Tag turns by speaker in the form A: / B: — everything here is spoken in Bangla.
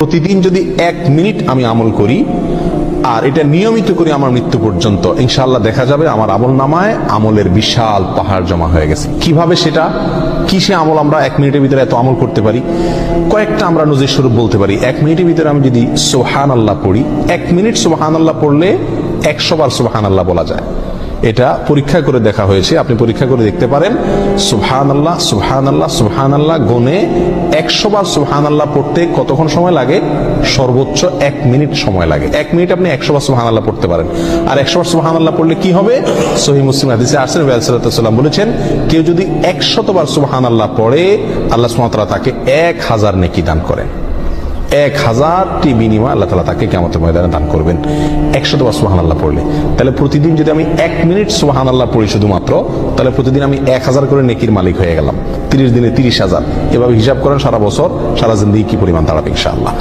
A: প্রতিদিন যদি 1 মিনিট আমি আমল করি আর এটা নিয়মিত করি আমার মৃত্যু পর্যন্ত, ইনশাআল্লাহ দেখা যাবে আমার আমল নামায় আমলের বিশাল পাহাড় জমা হয়ে গেছে। কিভাবে সেটা, কিসে আমল আমরা 1 মিনিটের ভিতরে এত আমল করতে পারি? কয়েকটা আমরা নজির স্বরূপ বলতে পারি। 1 মিনিটের ভিতরে আমি যদি সুবহানাল্লাহ পড়ি, 1 মিনিট সুবহানাল্লাহ পড়লে 100 বার সুবহানাল্লাহ বলা যায়। এটা পরীক্ষা করে দেখা হয়েছে, আপনি পরীক্ষা করে দেখতে পারেন। সুবহানাল্লাহ সুবহানাল্লাহ সুবহানাল্লাহ গুনে 100 বার সুবহানাল্লাহ পড়তে কতক্ষণ সময় লাগে? সর্বোচ্চ 1 মিনিট সময় লাগে। 1 মিনিট আপনি 100 বার সুবহানাল্লাহ পড়তে পারেন। আর 100 বার সুবহানাল্লাহ পড়লে কি হবে? সহিহ মুসলিম হাদিসে আসছে, নবী সাল্লাল্লাহু আলাইহি ওয়াসাল্লাম বলেছেন, কেউ যদি 100 বার সুবহানাল্লাহ পড়ে, আল্লাহ সুবহানাহু ওয়া তাআলা তাকে 1000 নেকি দান করেন। 1000টি বিনিময় আল্লাহ তাআলা তাকে কিয়ামতের ময়দানে দান করবেন 100 বার সুবহানাল্লাহ পড়লে। তাহলে প্রতিদিন যদি আমি 1 মিনিট সুবহানাল্লাহ পড়ি শুধুমাত্র, তাহলে প্রতিদিন আমি 1000 করে নেকির মালিক হয়ে গেলাম। 30 দিনে 30,000। এভাবে হিসাব করেন সারা বছর, সারা জিন্দেগি কি পরিমাণ দাঁড়াবে ইনশাআল্লাহ।